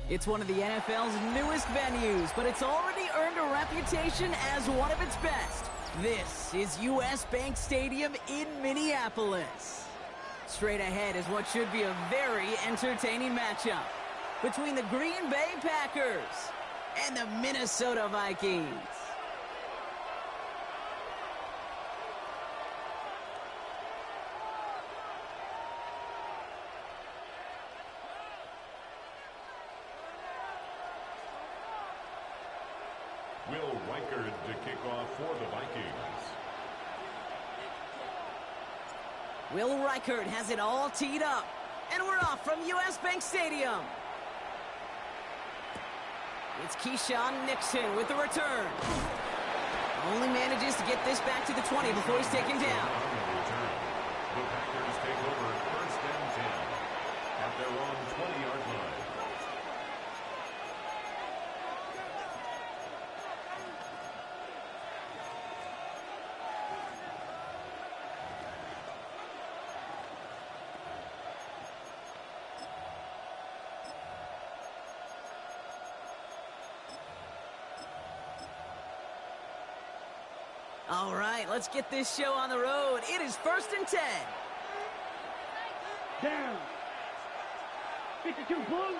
It's one of the NFL's newest venues, but it's already earned a reputation as one of its best. This is US Bank Stadium in Minneapolis. Straight ahead is what should be a very entertaining matchup between the Green Bay Packers and the Minnesota Vikings. Will Reichard to kick off for the Vikings. Will Reichard has it all teed up, and we're off from US Bank Stadium. It's Keyshawn Nixon with the return. Only manages to get this back to the 20 before he's taken down. The Packers take over first and 10 at their own 20-yard line. All right, let's get this show on the road. It is first and 10. Down. 52 blue.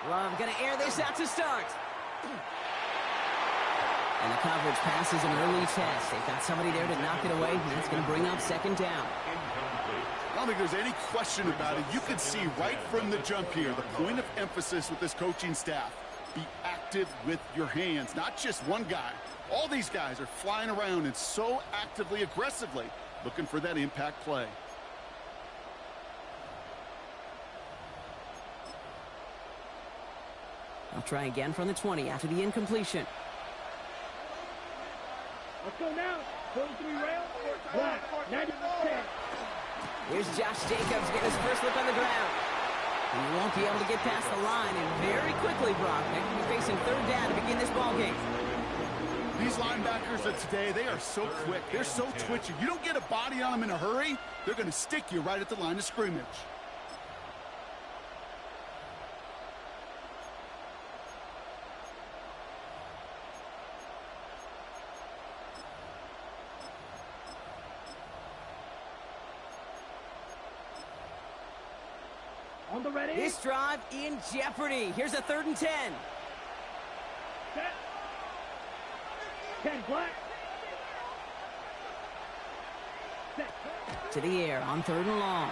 Love gonna air this out to start. And the coverage passes an early test. They've got somebody there to knock it away, and that's gonna bring up second down. I don't think there's any question about it. You can see right from the jump here, the point of emphasis with this coaching staff. Be active with your hands, not just one guy. All these guys are flying around and so actively, aggressively looking for that impact play. I'll try again from the 20 after the incompletion. Let's go now. 43 rail. Black. 90 10. Here's Josh Jacobs getting his first look on the ground. He won't be able to get past the line, and very quickly, Brock, they could be facing third down to begin this ball game. These linebackers of today, they are so quick. They're so twitchy. You don't get a body on them in a hurry, they're going to stick you right at the line of scrimmage. On the ready. This drive in jeopardy. Here's a third and 10. Set. 10 black. Set. To the air on third and long.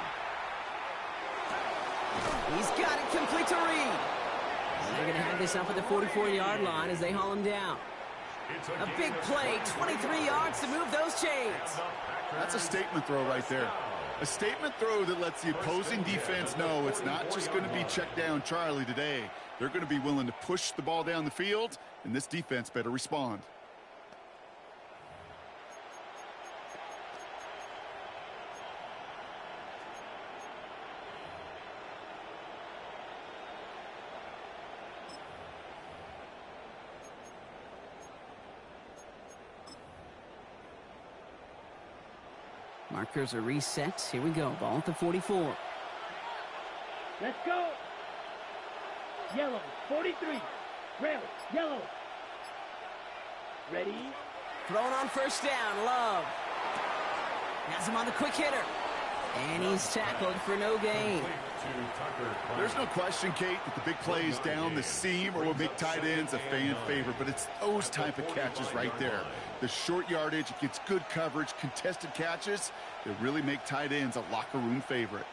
He's got it complete to Reed. And they're going to have this up at the 44-yard line as they haul him down. A big play, 23 yards to move those chains. That's a statement throw right there. A statement throw that lets the opposing defense know it's not just going to be check down Charlie today. They're going to be willing to push the ball down the field, and this defense better respond. Markers are reset. Here we go. Ball at the 44. Let's go. Yellow. 43. Rail. Yellow. Ready. Thrown on first down. Love. Has him on the quick hitter. And he's tackled for no gain. There's no question, Kate, that the big plays down the seam or what make tight ends a fan favorite, but it's those type of catches right there. The short yardage, it gets good coverage, contested catches that really make tight ends a locker room favorite.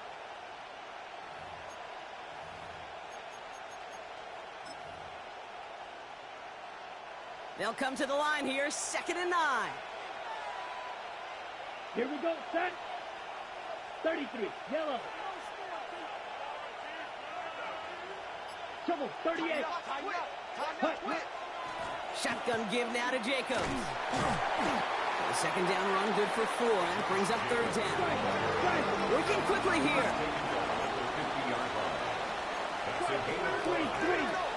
They'll come to the line here, 2nd and 9. Here we go. Set. 33. Yellow. Trouble. 38. Hut. Shotgun give now to Jacobs. The second down run good for 4. That brings up third down. Working quickly here.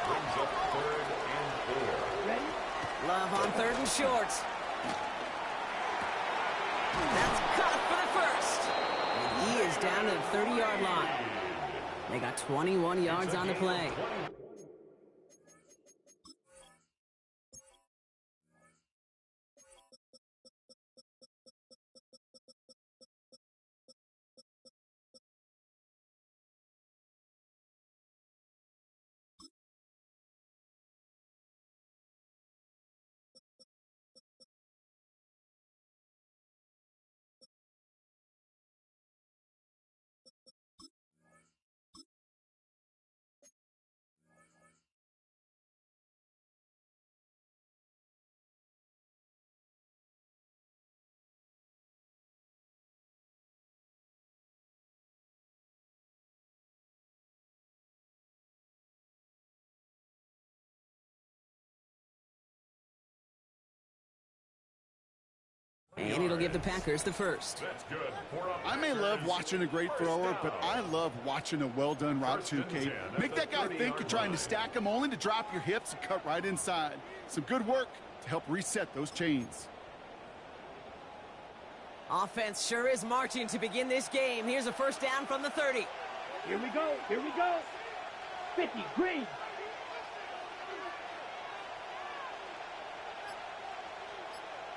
Brings up third and 4. Ready? Love on third and short. That's caught for the first. And he is down to the 30-yard line. They got 21 yards on the play. And it'll give the Packers the first. That's good. I may love watching a great thrower, but I love watching a well-done route too, Kate. Make that guy think you're trying to stack him only to drop your hips and cut right inside. Some good work to help reset those chains. Offense sure is marching to begin this game. Here's a first down from the 30. Here we go. Here we go. 50, green.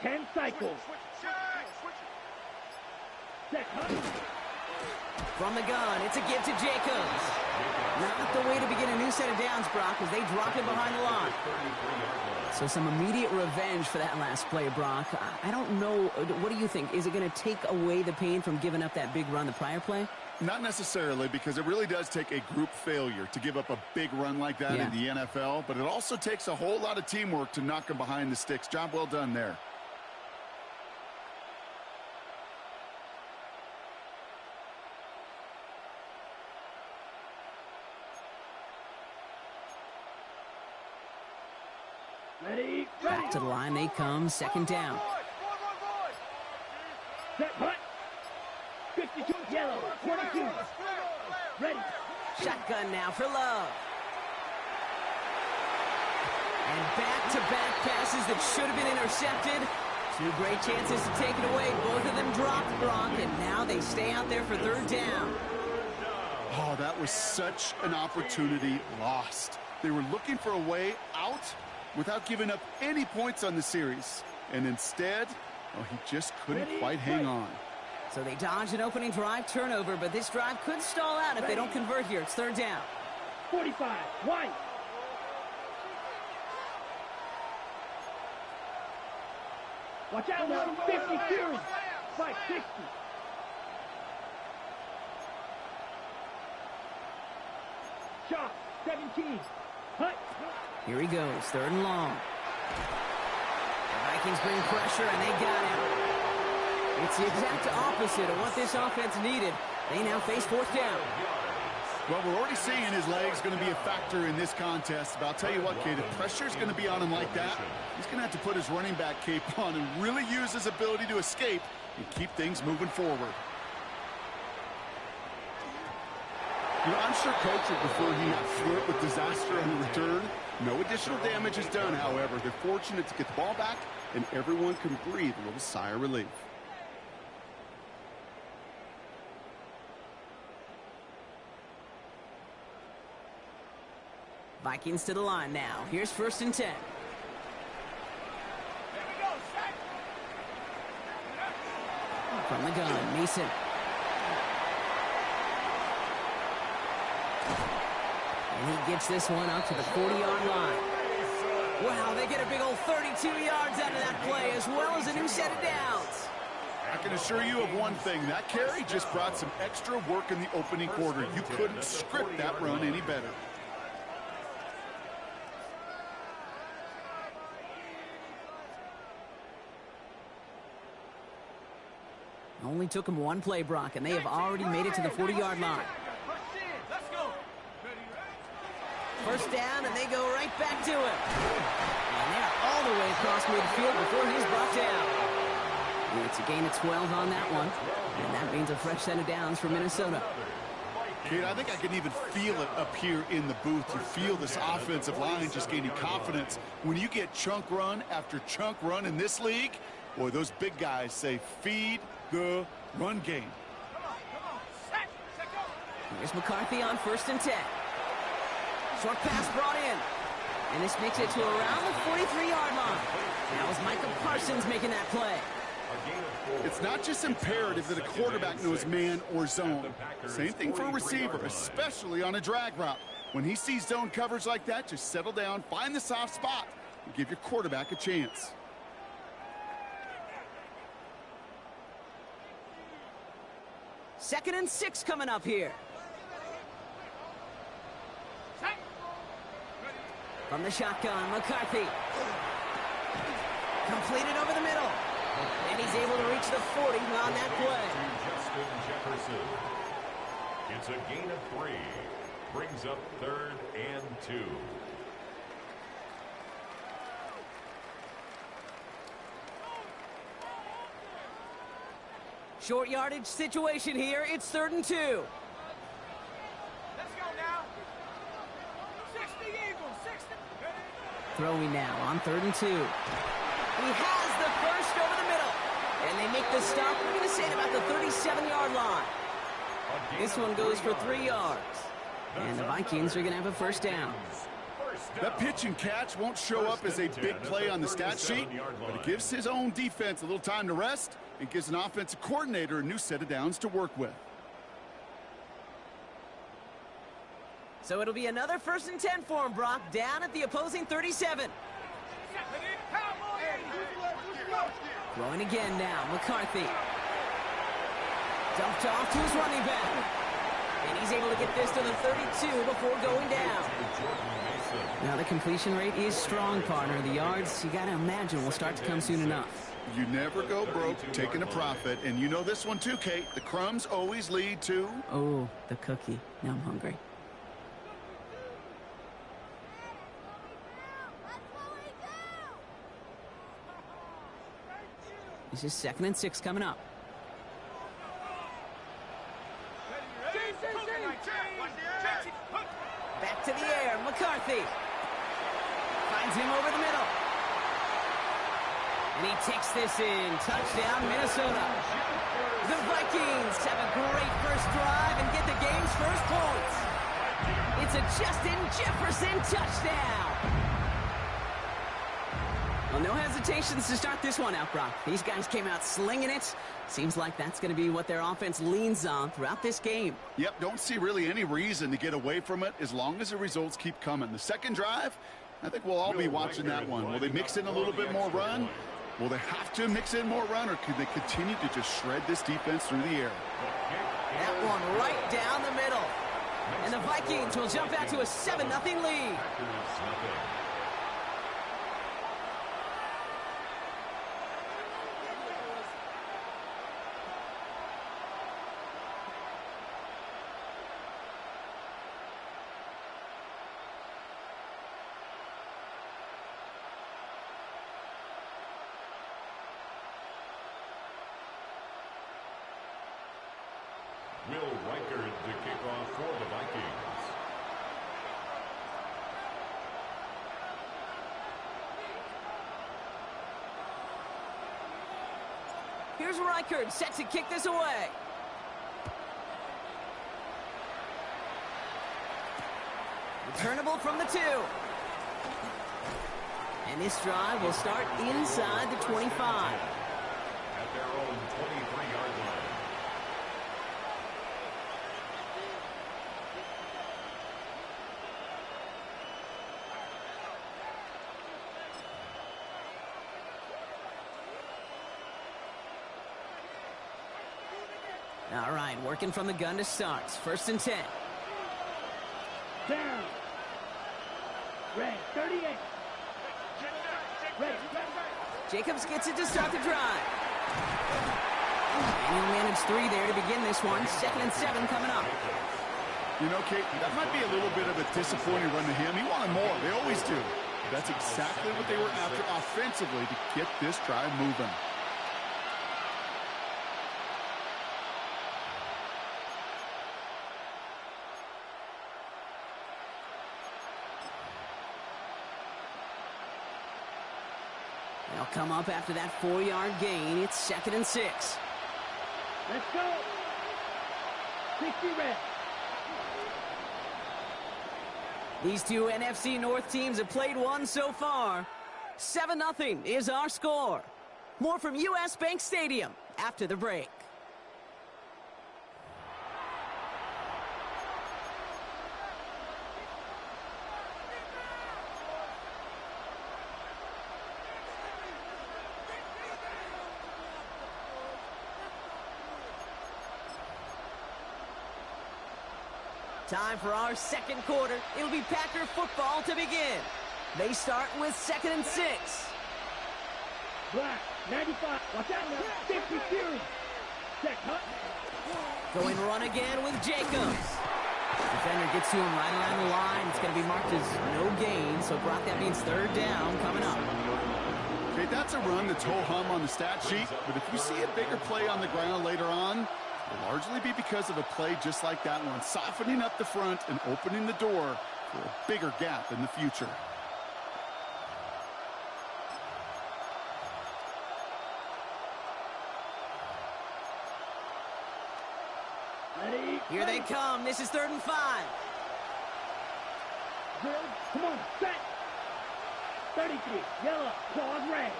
Ten cycles. Set, From the gun, it's a give to Jacobs. Not the way to begin a new set of downs, Brock, as they drop him behind the line. So some immediate revenge for that last play, Brock. I don't know. What do you think? Is it going to take away the pain from giving up that big run the prior play? Not necessarily, because it really does take a group failure to give up a big run like that in the NFL, but it also takes a whole lot of teamwork to knock him behind the sticks. Job well done there. ready, Back to the line they come, second down. set, hut. 52, yellow, 22. Ready. Shotgun now for Love. And back-to-back passes that should have been intercepted. Two great chances to take it away. Both of them dropped, Brock, and now they stay out there for third down. Oh, that was such an opportunity lost. They were looking for a way out without giving up any points on the series. And instead, oh, he just couldn't quite hang on. So they dodge an opening drive turnover, but this drive could stall out if they don't convert here. It's third down. 45, white. Watch out now, 50, Fury. 560. Shot, 17. Hut. Here he goes, third and long. The Vikings bring pressure, and they got him. It's the exact opposite of what this offense needed. They now face fourth down. Well, we're already seeing his legs going to be a factor in this contest. But I'll tell you what, Kate, if pressure's going to be on him like that, he's going to have to put his running back cape on and really use his ability to escape and keep things moving forward. You know, I'm sure Coach would prefer he not flirt with disaster on the return. No additional damage is done, however. They're fortunate to get the ball back, and everyone can breathe a little sigh of relief. Vikings to the line now. Here's first and 10. From the gun, Mason. And he gets this one out to the 40-yard line. Wow, they get a big old 32 yards out of that play, as well as a new set of downs. I can assure you of one thing. That carry just brought some extra work in the opening quarter. You couldn't script that run any better. Only took them one play, Brock, and they have already made it to the 40-yard line. First down, and they go right back to him. And they're all the way across midfield before he's brought down. It's a gain of 12 on that one, and that means a fresh set of downs for Minnesota. Kate, I think I can even feel it up here in the booth. You feel this offensive line just gaining confidence. When you get chunk run after chunk run in this league, boy, those big guys say feed the run game. Here's McCarthy on first and 10. Short pass brought in. And this makes it to around the 43-yard line. That was Micah Parsons making that play. It's not just imperative that a quarterback knows man or zone. Same thing for a receiver, especially on a drag route. When he sees zone coverage like that, just settle down, find the soft spot, and give your quarterback a chance. Second and 6 coming up here. From the shotgun, McCarthy. Completed over the middle. And he's able to reach the 40 on that play. Justin Jefferson. It's a gain of 3. Brings up third and 2. Short yardage situation here. It's 3rd and 2. Let's go now. 60 Eagles, 60. Throwing now on 3rd and 2. He has the first over the middle. And they make the stop. We're going to say at about the 37-yard line. This one goes for 3 yards. And the Vikings are going to have a first down. That pitch and catch won't show up as a big play on the stat sheet, but it gives his own defense a little time to rest and gives an offensive coordinator a new set of downs to work with. So it'll be another 1st and 10 for him, Brock, down at the opposing 37. Throwing again now, McCarthy. Dumped off to his running back. And he's able to get this to the 32 before going down. Now the completion rate is strong, partner. The yards, you got to imagine, will start to come soon enough. You never go broke taking a profit, and you know this one too, Kate. The crumbs always lead to... Oh, the cookie. Now I'm hungry. This is 2nd and 6 coming up. Back to the air, McCarthy. Finds him over the middle. And he takes this in. Touchdown, Minnesota. The Vikings have a great first drive and get the game's first points. It's a Justin Jefferson touchdown. Well, no hesitations to start this one out, Brock. These guys came out slinging it. Seems like that's going to be what their offense leans on throughout this game. Yep, don't see really any reason to get away from it as long as the results keep coming. The second drive, I think we'll all be watching that one. Will they mix in a little bit more run? Will they have to mix in more run, or could they continue to just shred this defense through the air? That one right down the middle. And the Vikings will jump out to a 7-0 lead. Will Reichard to kick off for the Vikings. Here's Reichard set to kick this away. Returnable from the 2. And this drive will start inside the 25. At their own 23-yard line. All right, working from the gun to start. 1st and 10. Down. Red, 38. Red. Jacobs gets it to start the drive. And he'll manage 3 there to begin this one. 2nd and 7 coming up. You know, Kate, that might be a little bit of a disappointing run to him. He wanted more. They always do. That's exactly what they were after offensively to get this drive moving. They'll come up after that 4-yard gain. It's 2nd and 6. Let's go. 60 red. These two NFC North teams have played one so far. 7-0 is our score. More from US Bank Stadium after the break. Time for our second quarter. It'll be Packer football to begin. They start with 2nd and 6. Black, 95. Watch out now. 50 Fury. Check, huh? Going run again with Jacobs. Defender gets to him right around the line. It's going to be marked as no gain. So, Brock, that means 3rd down coming up. Okay, that's a run that's ho-hum on the stat sheet, but if you see a bigger play on the ground later on, it'll largely be because of a play just like that one, softening up the front and opening the door for a bigger gap in the future. Ready? Here they come. This is 3rd and 5. Good. Come on, set. 33, yellow, claws red.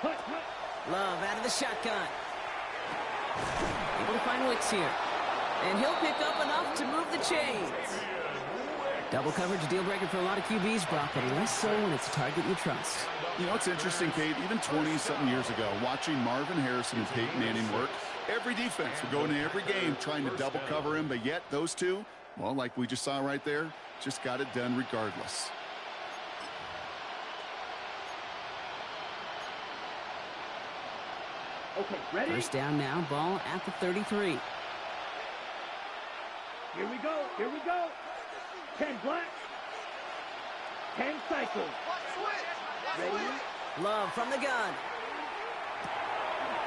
Hut, hut. Love out of the shotgun. Able to find Wicks here. And he'll pick up enough to move the chains. Double coverage deal breaker for a lot of QBs, Brock, but less so when it's a target you trust. You know, it's interesting, Kate, even 20-something years ago, watching Marvin Harrison and Peyton Manning work, every defense would go into every game trying to double cover him, but yet those two, well, like we just saw right there, just got it done regardless. Okay, ready? First down now, ball at the 33. Here we go, here we go. 10 black. 10 cycle. Ready? Love from the gun.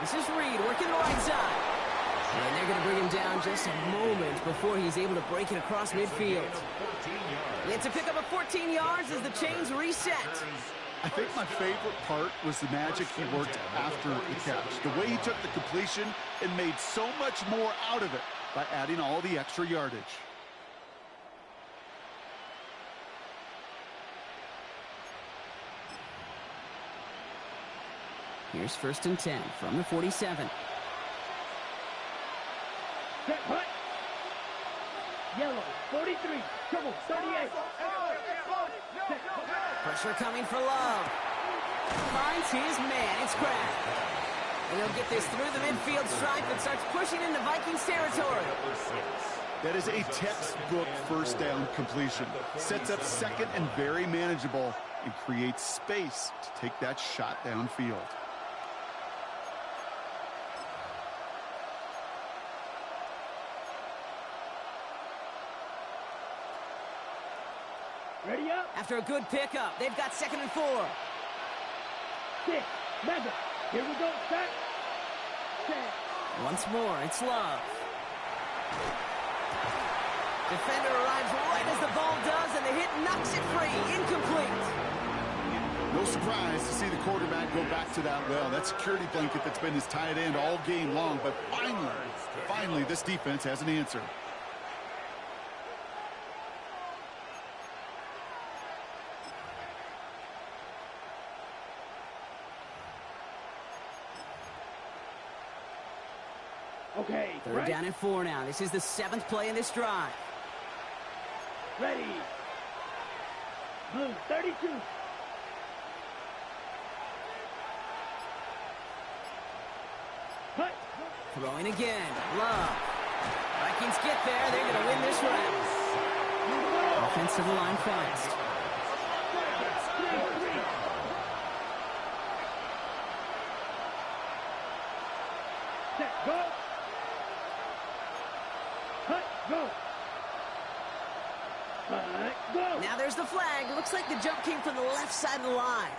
This is Reed working the right side. And they're going to bring him down just a moment before he's able to break it across midfield. It's a pickup of 14 yards as the chains reset. I think my favorite part was the magic he worked after the catch. The way he took the completion and made so much more out of it by adding all the extra yardage. Here's 1st and 10 from the 47. Set, hut. Yellow, 43. Come on, 38. Set, Pressure coming for Love. Finds his man. It's cracked. And he'll get this through the midfield stripe and starts pushing into Vikings territory. That is a textbook first down completion. Sets up second and very manageable and creates space to take that shot downfield. ready up. After a good pickup, they've got 2nd and 4. 6, mega. Here we go, set. Set. Once more, it's Love. Defender arrives right as the ball does, and the hit knocks it free. Incomplete. No surprise to see the quarterback go back to that well. That security blanket that's been his tight end all game long. But finally, this defense has an answer. Okay, 3rd right. down and 4 now. This is the 7th play in this drive. Ready. Blue, 32. Cut. Throwing again. Love. Vikings get there. They're going to win this round. Offensive line fast. 3. Set, go. Cut, go. Go. Now there's the flag. Looks like the jump came from the left side of the line.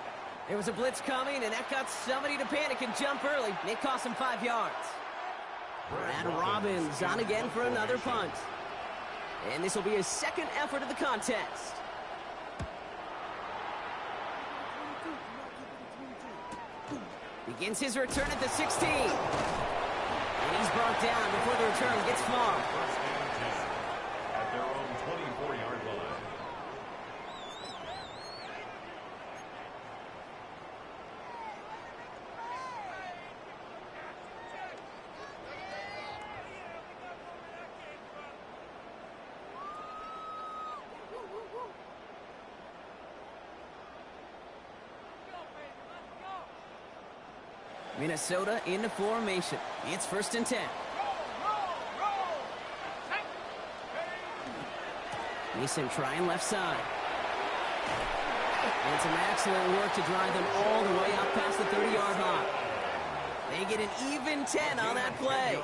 There was a blitz coming, and that got somebody to panic and jump early. It cost him 5 yards. Brad Robbins on again for another punt. And this will be his 2nd effort of the contest. Begins his return at the 16. And he's brought down before the return gets far. First and 10 at their own 24-yard line. Minnesota into formation. It's 1st and 10. Mason trying left side. And some excellent work to drive them all the way up past the 30-yard line. They get an even 10 on that play.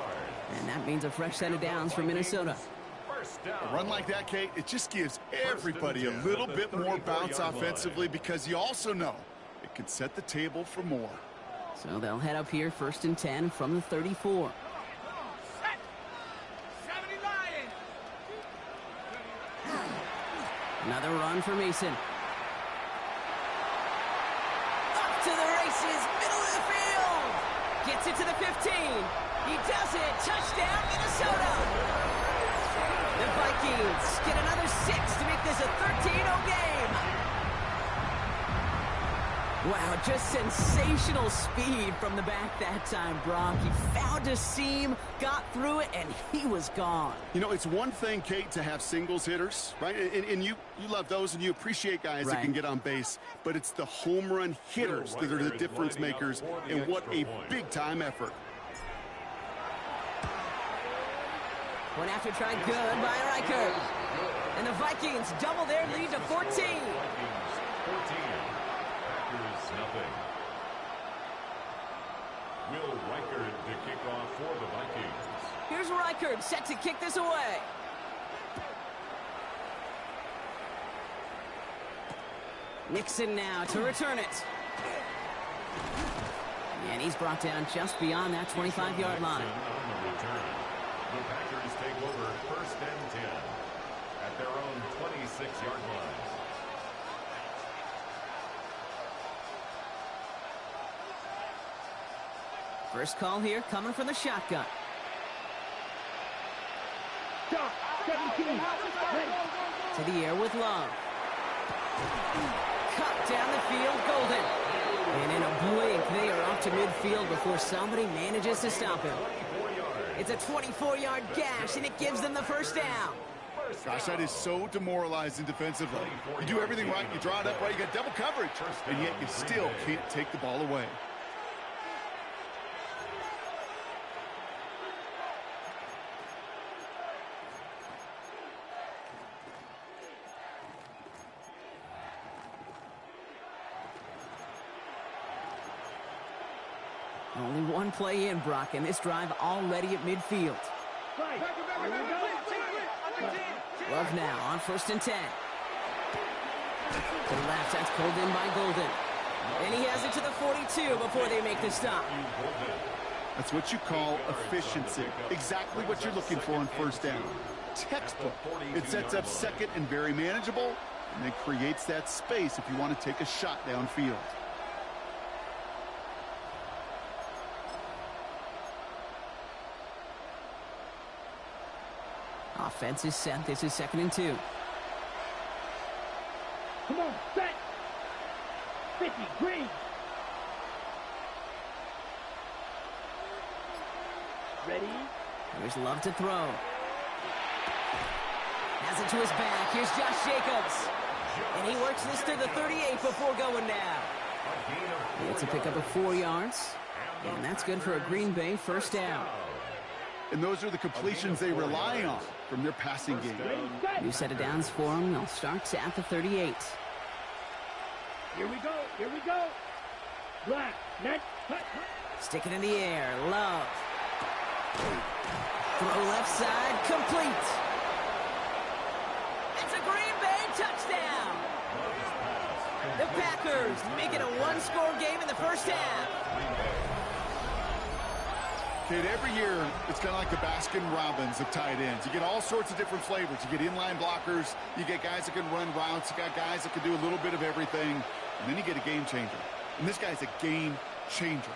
And that means a fresh set of downs for Minnesota. First down. A run like that, Kate, it just gives everybody a little bit more bounce offensively because you also know it can set the table for more. So they'll head up here, 1st and 10 from the 34. Another run for Mason. Up to the races, middle of the field. Gets it to the 15. He does it. Touchdown, Minnesota. The Vikings get another 6 to make this a 13-0 game. Wow, just sensational speed from the back that time, Brock. He found a seam, got through it, and he was gone. You know, it's one thing, Kate, to have singles hitters, right? And you love those and you appreciate guys that can get on base. But it's the home run hitters that are the difference makers, and what a big-time effort. Went after try good by Riker. And the Vikings double their lead to 14. Vikings 14. Packers nothing. Will Riker to kick off for the Vikings. Here's Riker set to kick this away. Nixon now to return it. And he's brought down just beyond that 25-yard line. On the return. The Packers take over 1st and 10 at their own 26-yard line. First call here coming from the shotgun. Stop. 17. Ready. To the air with Love. Cut down the field, Golden. And in a blink, they are off to midfield before somebody manages to stop him. It's a 24-yard gash, and it gives them the first down. Gosh, that is so demoralizing defensively. You do everything right, you draw it up right, you got double coverage, and yet you still can't take the ball away. Only one play in, Brock, and this drive already at midfield. Right. Here we go. Love now on 1st and 10. To the left, that's pulled in by Golden. And he has it to the 42 before they make the stop. That's what you call efficiency. Exactly what you're looking for in 1st down. Textbook. It sets up 2nd and very manageable, and then creates that space if you want to take a shot downfield. Offense is set. This is 2nd and 2. Come on, set. 50, green. Ready. Here's Love to throw. Has it to his back. Here's Josh Jacobs. And he works this to the 38 before going down. It's a pickup of 4 yards. And that's good for a Green Bay 1st down. And those are the completions they rely on from their passing game. New set of downs for them. They'll start at the 38. Here we go. Here we go. Black. Net. Stick it in the air. Love. Throw left side. Complete. It's a Green Bay touchdown. The Packers make it a one-score game in the 1st half. Kate, every year, it's kind of like the Baskin-Robbins of tight ends. You get all sorts of different flavors. You get inline blockers. You get guys that can run routes. You got guys that can do a little bit of everything. And then you get a game changer. And this guy's a game changer.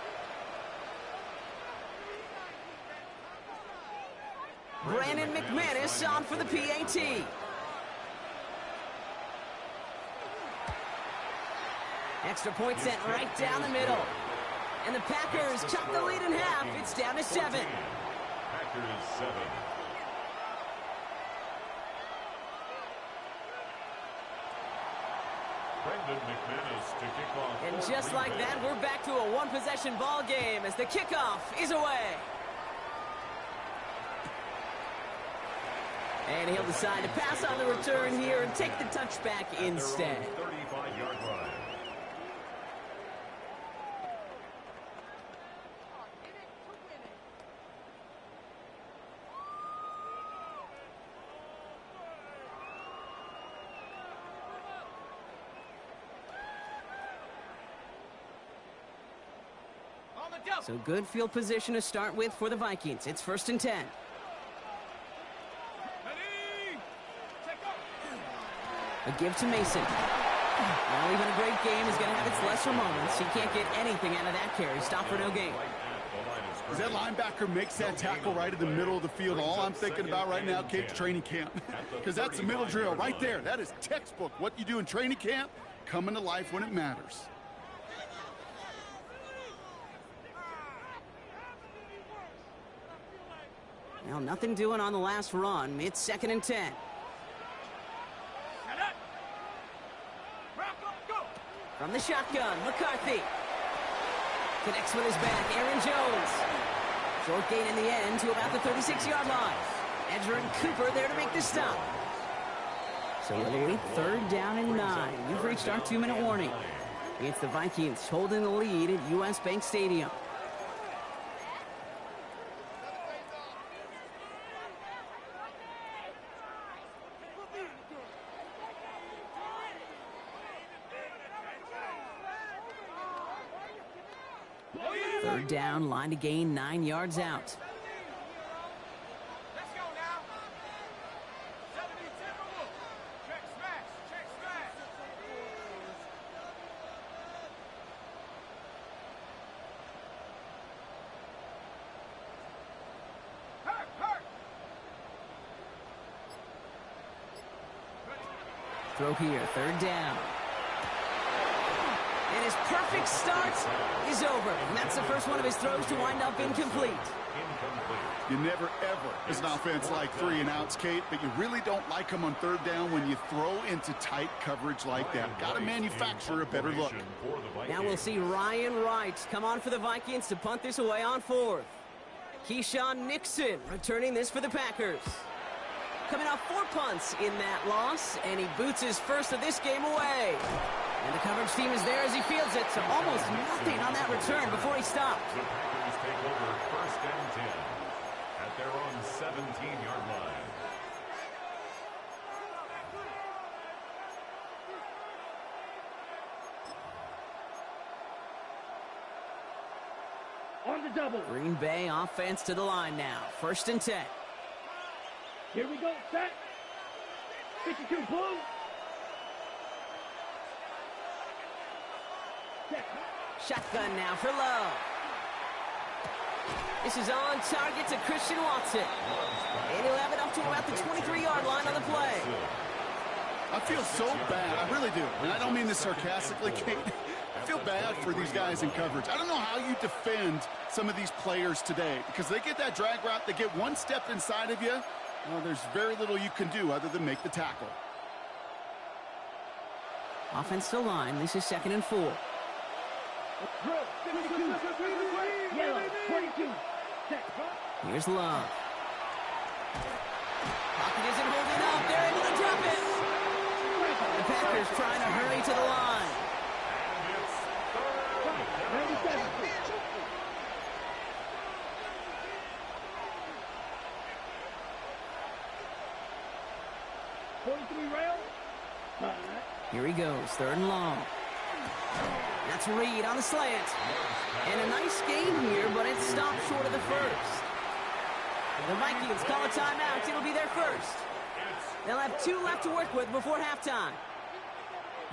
Brandon McManus on for the PAT. Extra point sent right down the middle. And the Packers cut the lead in half. It's down to 7. Packers 7. Brandon McManus to kick off. And just like that, we're back to a one-possession ball game as the kickoff is away. And he'll decide to pass on the return here and take the touchback instead. 35-yard line. So good field position to start with for the Vikings. It's 1st and 10. A give to Mason. Well, even a great game is going to have its lesser moments. He can't get anything out of that carry. Stop for no gain. As that linebacker makes that tackle right in the middle of the field, all I'm thinking about right now, Kate's training camp. Because that's the middle drill right there. That is textbook. What you do in training camp, coming to life when it matters. Now, nothing doing on the last run. It's 2nd and 10. From the shotgun, McCarthy. Connects with his back, Aaron Jones. Short gain in the end to about the 36-yard line. Edger and Cooper there to make the stop. So it'll be 3rd down and 9. You've reached our 2-minute warning. It's the Vikings holding the lead at US Bank Stadium. Third down, line to gain 9 yards out. Let's go now. 70 Timberwolves. Check smash. Check smash. Hurt, hurt. Throw here, 3rd down. And his perfect start is over. And that's the first one of his throws to wind up incomplete. You never, ever, as an offense, like 3 and outs, Kate, but you really don't like them on 3rd down when you throw into tight coverage like that. Got to manufacture a better look. Now we'll see Ryan Wright come on for the Vikings to punt this away on 4th. Keyshawn Nixon returning this for the Packers. Coming off 4 punts in that loss, and he boots his first of this game away. And the coverage team is there as he fields it, so almost nothing on that return before he stopped. The Packers take over 1st and 10 at their own 17-yard line. On the double. Green Bay offense to the line now. 1st and 10. Here we go. Set. 52 blue. Set. Shotgun now for Love. This is on target to Christian Watson. And he'll have it up to about the 23-yard line on the play. I feel so bad. I really do. And I don't mean this sarcastically, Kate. I feel bad for these guys in coverage. I don't know how you defend some of these players today because they get that drag route, they get one step inside of you. Well, there's very little you can do other than make the tackle. Offense to line. This is 2nd and 4. Yellow. 22. Set. Here's Love. Pocket isn't holding up. They're able to drop it. The Packers trying to hurry to the line. And it's 3rd. 43 rail. Here he goes. 3rd and long. That's Reed on the slant. And a nice gain here, but it stopped short of the first. The Vikings call a timeout. It'll be their first. They'll have 2 left to work with before halftime.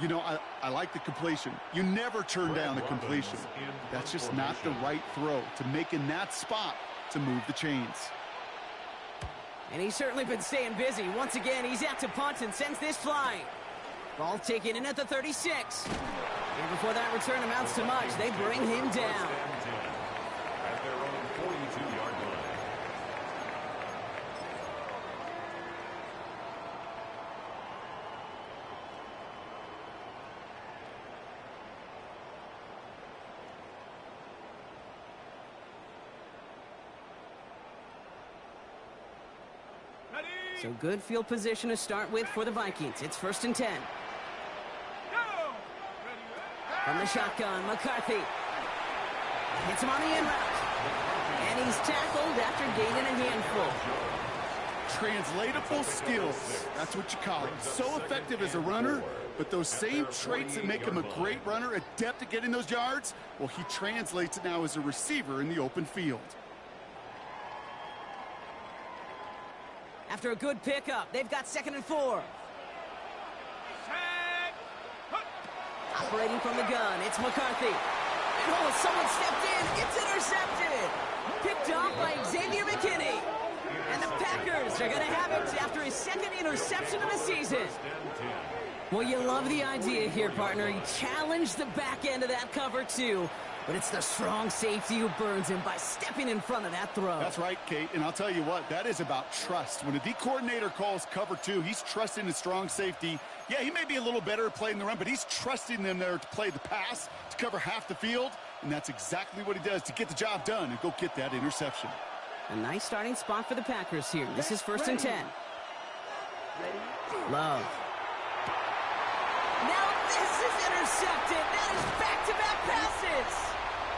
You know, I like the completion. You never turn down a completion. That's just not the right throw to make in that spot to move the chains. And he's certainly been staying busy. Once again, he's out to punt and sends this flying. Ball taken in at the 36. And before that return amounts to much, they bring him down. At their own 42-yard line. So good field position to start with for the Vikings. It's 1st and 10. From the shotgun, McCarthy. Hits him on the in route. And he's tackled after gaining a handful. Translatable skills. That's what you call it. So effective as a runner, But those same traits that make him a great runner, adept at getting those yards, well, he translates it now as a receiver in the open field. After a good pickup, they've got 2nd and 4. Operating from the gun, it's McCarthy. And oh, someone stepped in. It's intercepted. Picked off by Xavier McKinney. And the Packers are going to have it after his 2nd interception of the season. Well, you love the idea here, partner. He challenged the back end of that cover, too. But it's the strong safety who burns him by stepping in front of that throw. That's right, Kate. And I'll tell you what, that is about trust. When a D coordinator calls cover 2, he's trusting the strong safety. Yeah, he may be a little better at playing the run, but he's trusting them there to play the pass, to cover half the field. And that's exactly what he does to get the job done and go get that interception. A nice starting spot for the Packers here. This is 1st and 10. Love. Now this is intercepted. That is back-to-back passes.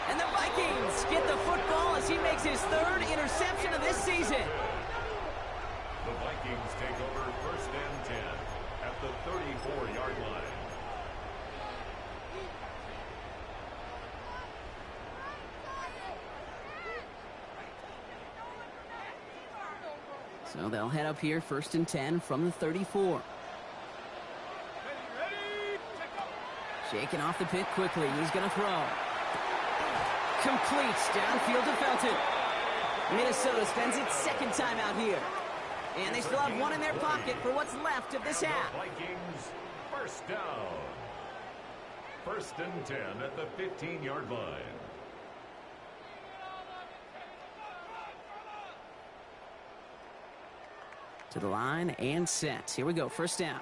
And the Vikings get the football as he makes his 3rd interception of this season. The Vikings take over 1st and 10 at the 34-yard line. So they'll head up here 1st and 10 from the 34. Shaking off the pit quickly. He's going to throw. Completes downfield to Felton. Minnesota spends its 2nd time out here. And they still have one in their pocket for what's left of this half. Vikings, 1st down. 1st and 10 at the 15-yard line. To the line and set. Here we go. 1st down.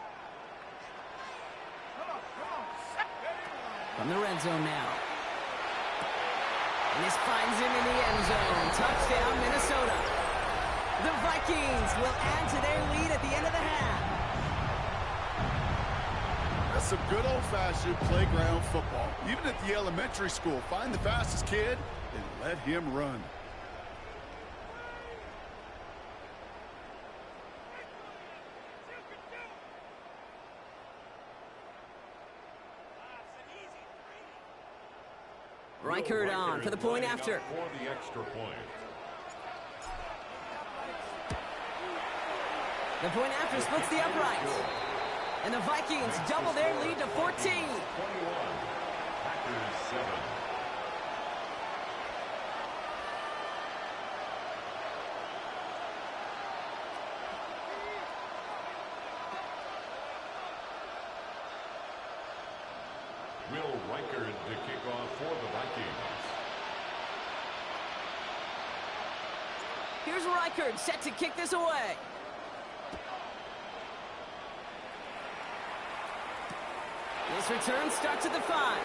From the red zone now. And this finds him in the end zone. Touchdown, Minnesota. The Vikings will add to their lead at the end of the half. That's some good old-fashioned playground football. Even at the elementary school, find the fastest kid and let him run. Reichert on for the point after. For the extra point. The point after splits the uprights. And the Vikings double their lead to 14. 21. Packers 7. Will Reichert to kick off for the Vikings. Here's Reichert set to kick this away. This return starts at the 5.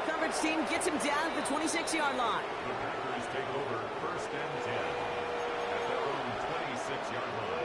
Coverage team gets him down at the 26-yard line. The Packers take over 1st and 10 at their own 26-yard line.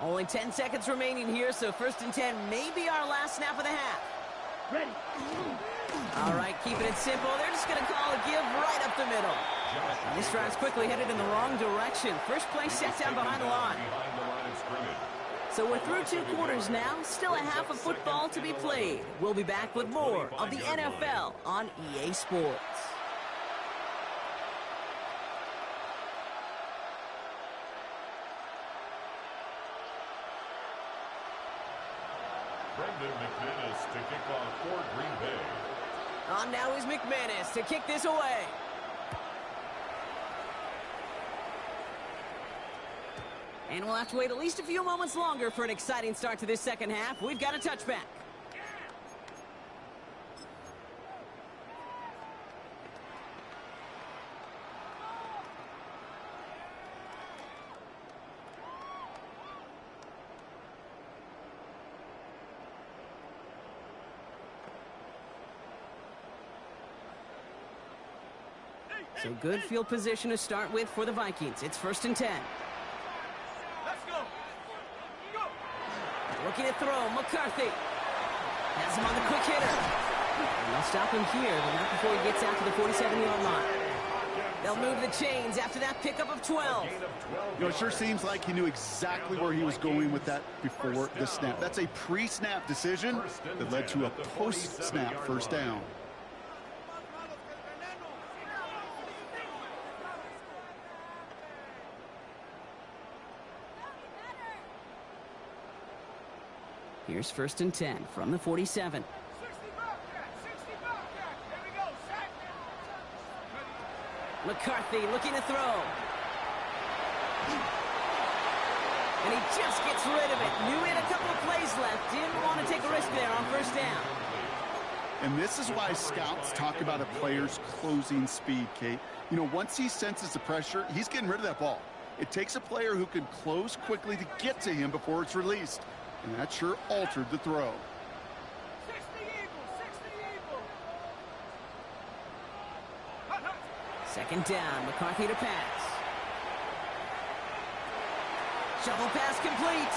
Only 10 seconds remaining here, so 1st and 10 may be our last snap of the half. Ready. All right, keeping it simple. They're just going to call a give right up the middle. And this drive's quickly headed in the wrong direction. First play set down behind the line. Behind the line of scrimmage. So we're through 2 quarters now. Still a half of football to be played. We'll be back with more of the NFL on EA Sports. Brendan McManus to kick off for Green Bay. On now is McManus to kick this away. And we'll have to wait at least a few moments longer for an exciting start to this second half. We've got a touchback. So good field position to start with for the Vikings. It's 1st and 10. Let's go. Go. Looking to throw, McCarthy. Has him on the quick hitter. And they'll stop him here, but not before he gets out to the 47-yard line. They'll move the chains after that pickup of 12. You know, it sure seems like he knew exactly where he was going with that before the snap. That's a pre-snap decision that led to a post-snap first down. Here's 1st and 10 from the 47. 60 Bobcat. 60 Bobcat. Here we go. Sack. McCarthy looking to throw. And he just gets rid of it. Knew he had a couple of plays left. Didn't want to take a risk there on 1st down. And this is why scouts talk about a player's closing speed, Kate. You know, once he senses the pressure, he's getting rid of that ball. It takes a player who can close quickly to get to him before it's released. And that sure altered the throw. 60 Eagles. 60 Eagles. 2nd down, McCarthy to pass. Shovel pass complete.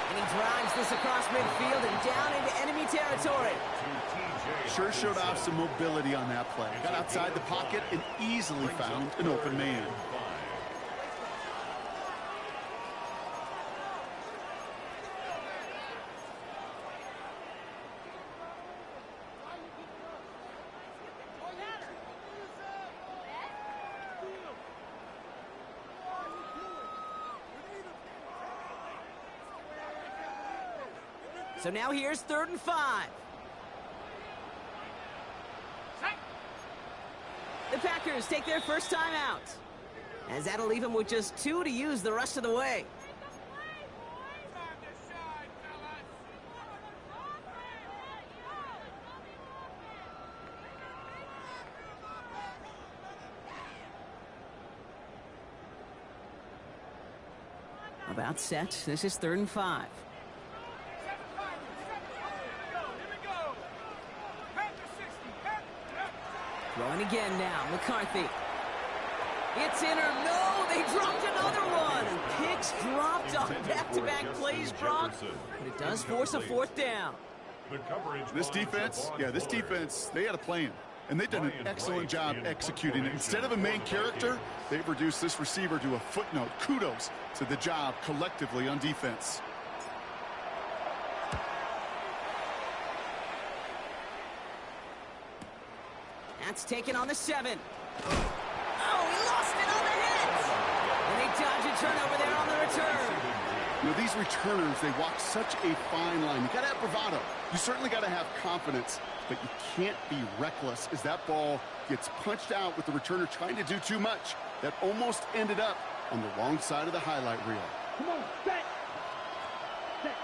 And he drives this across midfield and down into enemy territory. Sure showed off some mobility on that play. Got outside the pocket and easily found an open man. So now here's 3rd and 5. The Packers take their first time out, as that'll leave them with just 2 to use the rest of the way. Time to shine, fellas. About set. This is 3rd and 5. 7 Pirates. 7 Pirates. Here we go. Panther 60. Throwing again now, McCarthy. It's in or no, they dropped another one. Picks dropped on back-to-back plays, Brock. But it does force a 4th down. This defense, they had a plan. And they've done an excellent job executing it. Instead of a main character, they've reduced this receiver to a footnote. Kudos to the job collectively on defense. That's taken on the 7. Oh, he lost it on the hit. And they dodge a turnover there on the return. You know, these returners, they walk such a fine line. You got to have bravado. You certainly got to have confidence, but you can't be reckless as that ball gets punched out with the returner trying to do too much. That almost ended up on the wrong side of the highlight reel. Come on, set. Set.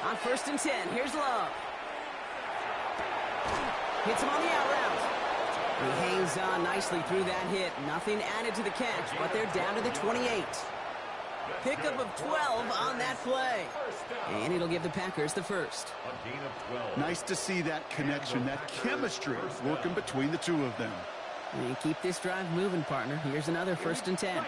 On 1st and 10, here's Love. Hits him on the out route. He hangs on nicely through that hit. Nothing added to the catch, but they're down to the 28. Pickup of 12 on that play. And it'll give the Packers the first. Nice to see that connection, that chemistry working between the two of them. And keep this drive moving, partner. Here's another 1st and 10.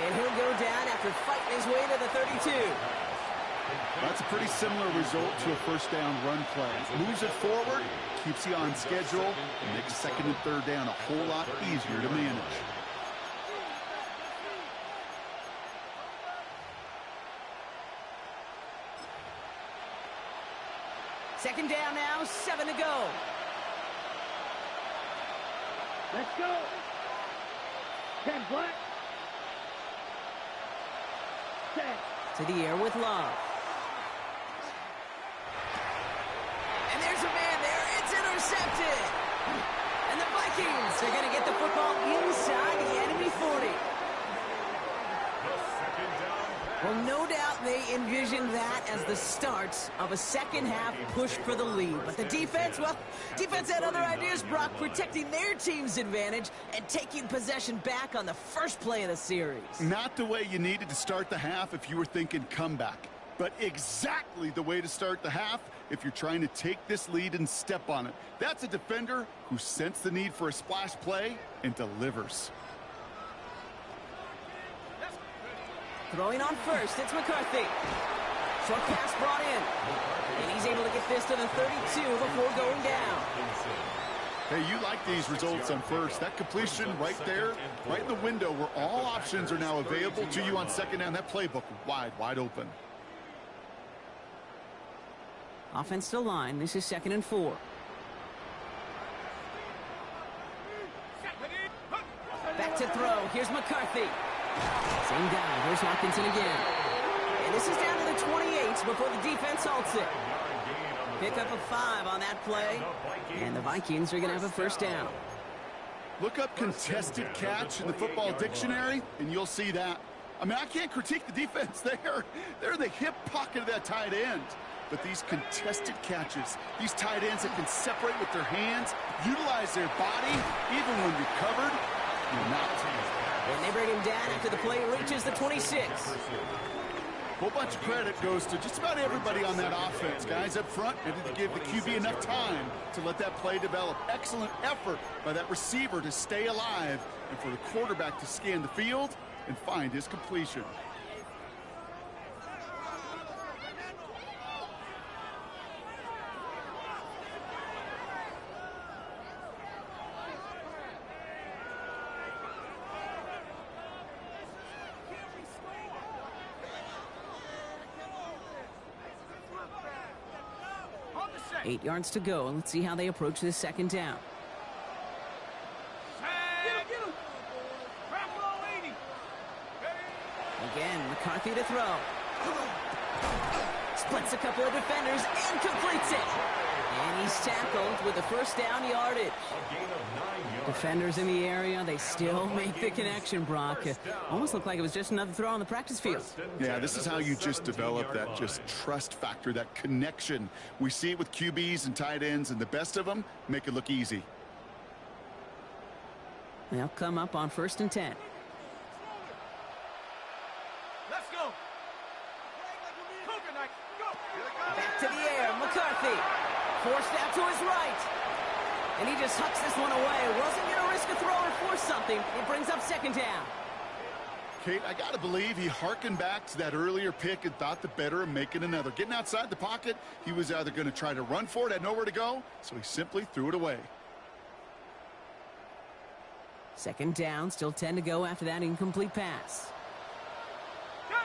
And he'll go down after fighting his way to the 32. That's a pretty similar result to a 1st down run play. Moves it forward, keeps you on schedule, and makes 2nd and 3rd down a whole lot easier to manage. Second down now, 7 to go. Let's go. 10 black. Set. To the air with Love. And there's a man there. It's intercepted. And the Vikings are going to get the football inside the enemy 40. Well, no doubt they envisioned that as the start of a second half push for the lead. But the defense, well, defense had other ideas, Brock, protecting their team's advantage and taking possession back on the first play of the series. Not the way you needed to start the half if you were thinking comeback. But exactly the way to start the half if you're trying to take this lead and step on it. That's a defender who sensed the need for a splash play and delivers. Throwing on first, it's McCarthy. Short pass brought in. And he's able to get this to the 32 before going down. Hey, you like these results on first. That completion right there, right in the window where all options are now available to you on second down. That playbook wide open. Offense to line. This is 2nd and 4. Back to throw. Here's McCarthy. Same guy. Here's Hawkinson again. And this is down to the 28 before the defense halts it. Pick up a 5 on that play. And the Vikings are going to have a first down. Look up contested catch in the football dictionary, and you'll see that. I mean, I can't critique the defense there. They're in the hip pocket of that tight end. But these contested catches, these tight ends that can separate with their hands, utilize their body, even when you're covered, you're not. And they bring him down after the play reaches the 26. A whole bunch of credit goes to just about everybody on that offense. Guys up front needed to give the QB enough time to let that play develop. Excellent effort by that receiver to stay alive and for the quarterback to scan the field and find his completion. Set. 8 yards to go, and let's see how they approach this second down. Again, McCarthy to throw. Splits a couple of defenders and completes it. And he's tackled with a first down yardage. Defenders in the area, they still make the connection, Brock. Almost looked like it was just another throw on the practice field. Yeah, this is how you just develop that just trust factor, that connection. We see it with QBs and tight ends, and the best of them make it look easy. They'll come up on 1st and 10. Let's go. Coconut, go. Back to the air, McCarthy. Forced out to his right. And he just hucks this one away. Wasn't going to risk a throw or force something. It brings up 2nd down. Kate, I got to believe he hearkened back to that earlier pick and thought the better of making another. Getting outside the pocket, he was either going to try to run for it, had nowhere to go, so he simply threw it away. 2nd down, still 10 to go after that incomplete pass. Go.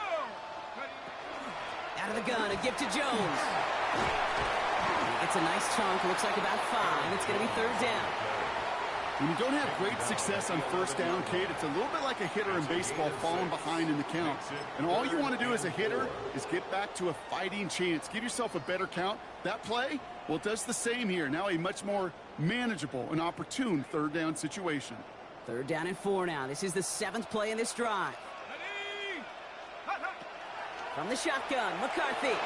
Out of the gun, a gift to Jones. It's a nice chunk, looks like about 5. It's going to be 3rd down. When you don't have great success on 1st down, Kate, it's a little bit like a hitter in baseball falling behind in the count. And all you want to do as a hitter is get back to a fighting chance. Give yourself a better count. That play, well, it does the same here. Now a much more manageable and opportune 3rd down situation. 3rd down and 4 now. This is the 7th play in this drive. Ready. Hot, hot. From the shotgun, McCarthy.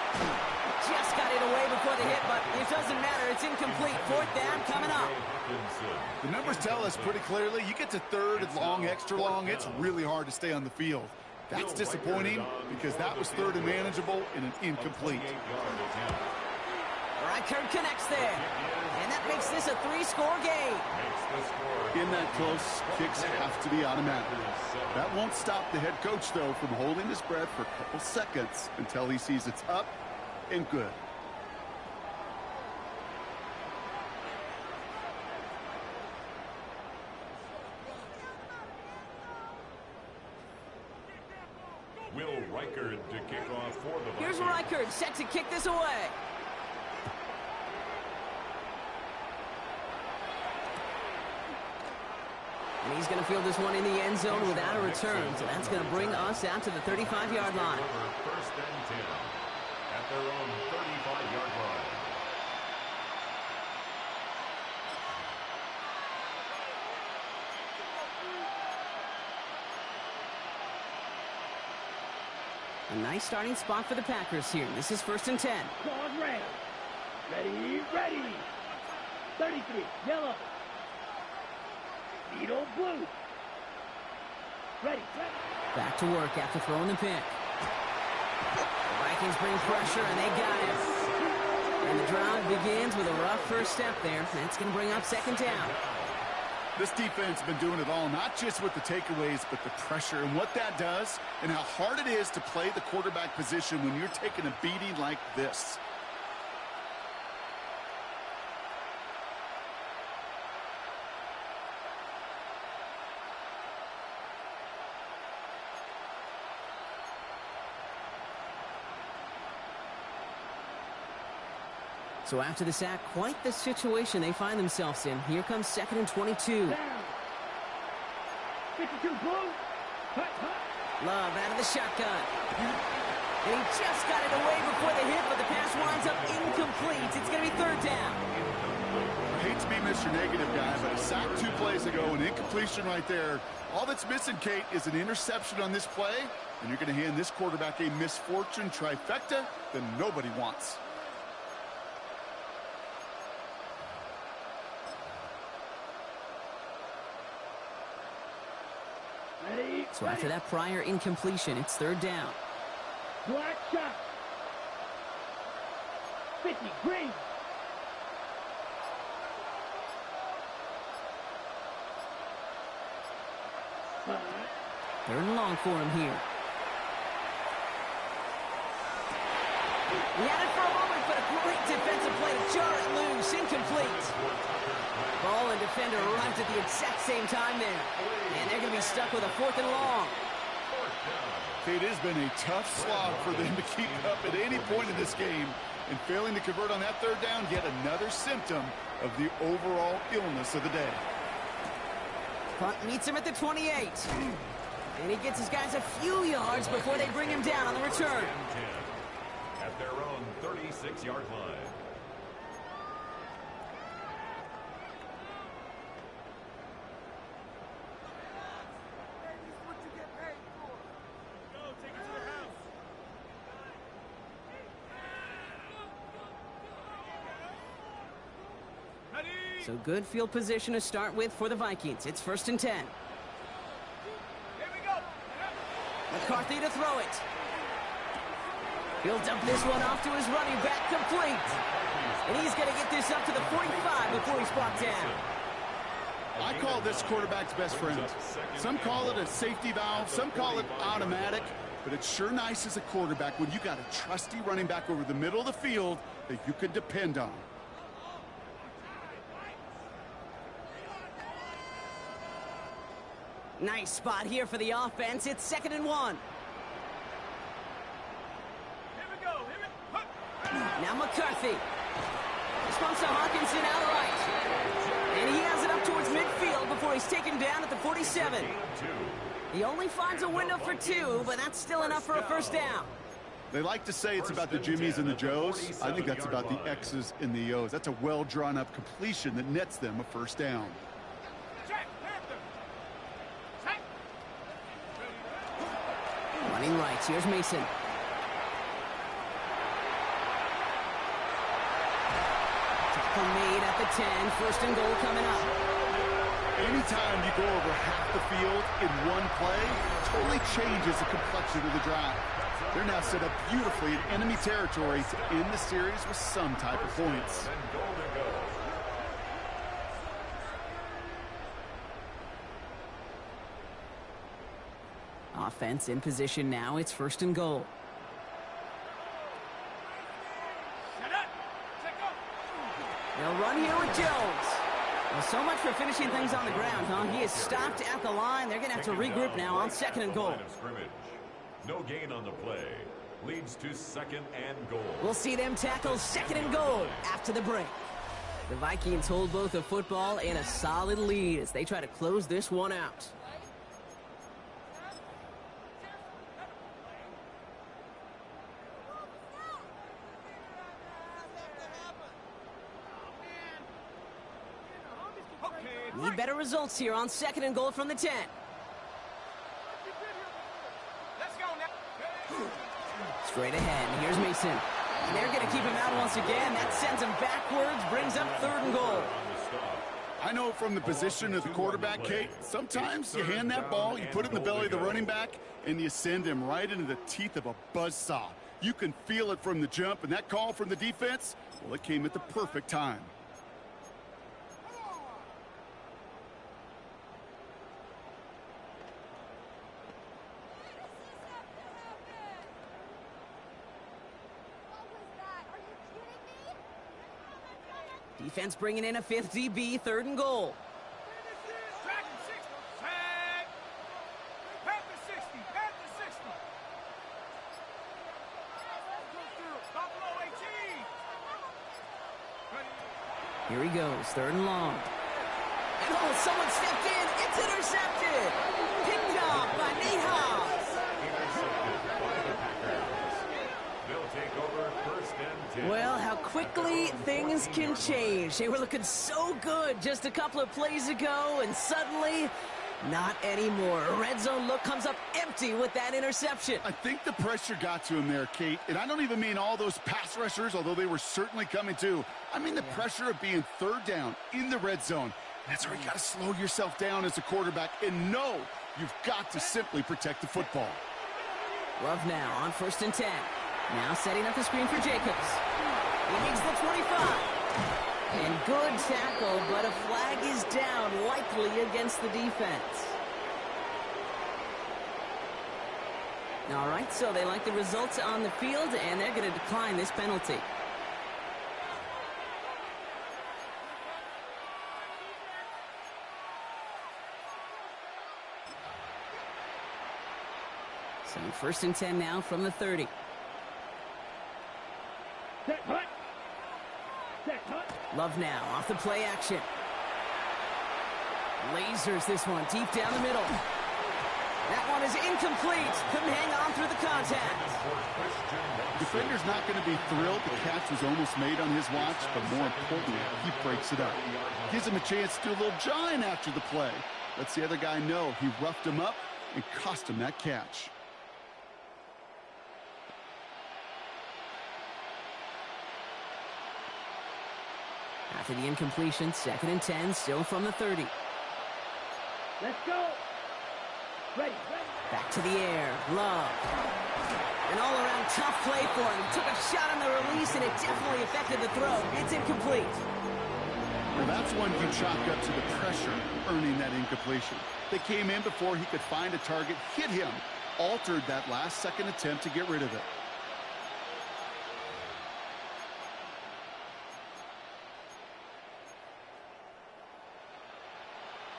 Just got it away before the hit, but it doesn't matter. It's incomplete. 4th down coming up. The numbers tell us pretty clearly, you get to 3rd and long, extra long, it's really hard to stay on the field. That's disappointing because that was 3rd and manageable and an incomplete. Reichert connects there. And that makes this a 3-score game. In that close, kicks have to be automatic. That won't stop the head coach, though, from holding his breath for a couple seconds until he sees it's up and good. Will Reichert to kick off for the Vikings. Here's Reichert set to kick this away. And he's going to field this one in the end zone without a return. So that's going to bring us out to the 35-yard line. 1st and 10 at their own 35-yard line. A nice starting spot for the Packers here. This is 1st and 10. Claude red. Ready, ready. 33, yellow. Beetle blue. Ready, ready. Back to work after throwing the pick. Vikings bring pressure, and they got him. And the drive begins with a rough first step there. That's going to bring up second down. This defense has been doing it all, not just with the takeaways, but the pressure and what that does and how hard it is to play the quarterback position when you're taking a beating like this. So after the sack, quite the situation they find themselves in. Here comes 2nd and 22. Down. 52 blue. Hut, hut. Love out of the shotgun. And he just got it away before the hit, but the pass winds up incomplete. It's going to be third down. I hate to be Mr. Negative guy, but a sack 2 plays ago, an incompletion right there. All that's missing, Kate, is an interception on this play, and you're going to hand this quarterback a misfortune trifecta that nobody wants. Ready. So after that prior incompletion, it's third down. Black shot. 50 green. Third and long for him here. He had it for a moment, but a great defensive play to jar it loose. Incomplete. Ball and defender arrived at the exact same time there. And they're going to be stuck with a 4th and long. It has been a tough slog for them to keep up at any point in this game. And failing to convert on that third down, yet another symptom of the overall illness of the day. Punt meets him at the 28. And he gets his guys a few yards before they bring him down on the return. At their own 36-yard line. So good field position to start with for the Vikings. It's 1st and 10. Here we go. McCarthy to throw it. He'll dump this one off to his running back, complete. And he's going to get this up to the 45 before he's brought down. I call this quarterback's best friend. Some call it a safety valve, some call it automatic, but it's sure nice as a quarterback when you got a trusty running back over the middle of the field that you can depend on. Nice spot here for the offense. It's 2nd and 1. Here we go. Here we go. Now McCarthy. Response to Hawkinson outright. And he has it up towards midfield before he's taken down at the 47. He only finds a window for 2, but that's still enough for a first down. They like to say it's about the Jimmies and the Joes. I think that's about the X's and the O's. That's a well-drawn-up completion that nets them a first down. Check. Panther. Check. Running right. Here's Mason. Tackle made at the 10. 1st and goal coming up. Anytime you go over half the field in one play, totally changes the complexion of the drive. They're now set up beautifully in enemy territory to end the series with some type of points. Offense in position now. It's 1st and goal. Shut up. Check up. They'll run here with Jones. Well, so much for finishing things on the ground, huh? He is stopped at the line. They're going to have to regroup now on 2nd and goal. No gain on the play. Leads to 2nd and goal. We'll see them tackle 2nd and goal after the break. The Vikings hold both the football and a solid lead as they try to close this one out. Need better results here on 2nd and goal from the 10. Let's go now. Straight ahead. Here's Mason. And they're going to keep him out once again. That sends him backwards, brings up 3rd and goal. I know from the position of the quarterback, Kate, sometimes you hand that ball, you put it in the belly of the running back, and you send him right into the teeth of a buzzsaw. You can feel it from the jump, and that call from the defense, well, it came at the perfect time. Defense bringing in a 5th DB, 3rd and goal. Dragon 60. Set. Panther 60. Panther 60. Buffalo 18. Ready. Here he goes, 3rd and long. And oh, someone stepped in. It's intercepted. Picked off by Nate Hobbs. Intercepted by the Packers. They'll take over 1st and 10. Well, how quickly things can change. They were looking so good just a couple of plays ago, and suddenly, not anymore. A red zone look comes up empty with that interception. I think the pressure got to him there, Kate. And I don't even mean all those pass rushers, although they were certainly coming too. I mean the pressure of being 3rd down in the red zone. That's where you got to slow yourself down as a quarterback and know you've got to simply protect the football. Love now on 1st and 10. Now setting up the screen for Jacobs. He makes the 25. And good tackle, but a flag is down, likely against the defense. All right, so they like the results on the field, and they're going to decline this penalty. So 1st and 10 now from the 30. Set hut. Set hut. Love now off the play action. Lasers this one deep down the middle. That one is incomplete. Couldn't hang on through the contact. Defender's not going to be thrilled. The catch was almost made on his watch, but more importantly, he breaks it up. Gives him a chance to do a little jawing after the play. Lets the other guy know he roughed him up and cost him that catch. After the incompletion, 2nd and 10, still from the 30. Let's go. Ready. Back to the air. Love. An all-around tough play for him. He took a shot on the release, and it definitely affected the throw. It's incomplete. Well, that's one you chalk up to the pressure earning that incompletion. They came in before he could find a target, hit him, altered that last-second attempt to get rid of it.